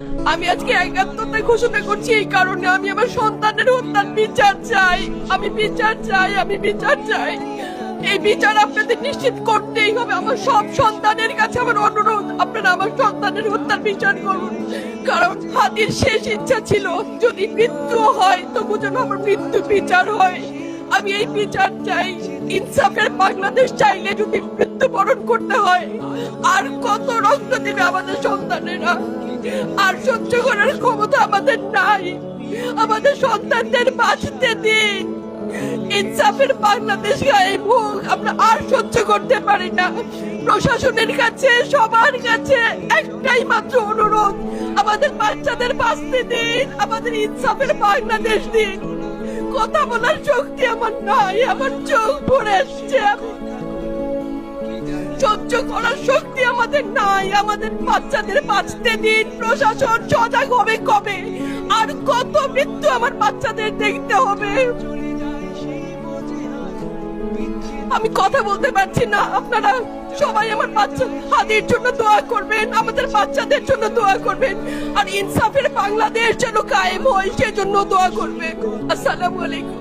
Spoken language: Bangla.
আমি আজকে একাত্মতা ঘোষণা করছি এই কারণে, আমি আমার সন্তানের হত্যার বিচার চাই। আমি বিচার চাই, আমি বিচার চাই। এই বিচার আপনাদের নিশ্চিত করতেই হবে। আমার সব সন্তানের কাছে আমার অনুরোধ, আপনারা আমার সন্তানের হত্যার বিচার করুন। কারণ হাদির শেষ ইচ্ছা ছিল যদি মৃত্যু হয় তবু যেন আমার মৃত্যু বিচার হয়। আমি এই বিচার চাই। ইনসাফের বাংলাদেশ চাইলে যদি মৃত্যুবরণ করতে হয়, আর কত রক্ত দেবে আমাদের সন্তানেরা? আর সহ্য করার ক্ষমতা আমাদের নাই। আমাদের সন্তানদের বাঁচতে দিন। ইনসাফের বাংলাদেশ গায়েব হোক। আমরা আর সহ্য করতে পারি না। প্রশাসনের কাছে, সবার কাছে একটাই মাত্র অনুরোধ, আমাদের বাচ্চাদের বাঁচতে দিন, আমাদের ইনসাফের বাংলাদেশ দিন। কথা বলার শক্তি আমার নাই, আমার চোখ ভরে আসছে। সহ্য করার শক্তি আমাদের নাই। আমাদের বাচ্চাদের বাঁচতে দিন। প্রশাসন সজাগ হবে কবে? আর কত মৃত্যু আমার বাচ্চাদের দেখতে হবে? আমি কথা বলতে পারছি না। আপনারা সবাই আমার বাচ্চা হাদির জন্য দোয়া করবেন, আমাদের বাচ্চাদের জন্য দোয়া করবেন, আর ইনসাফের বাংলাদেশ যেন কায়েম হয় সেজন্য দোয়া করবেন। আসসালামু আলাইকুম।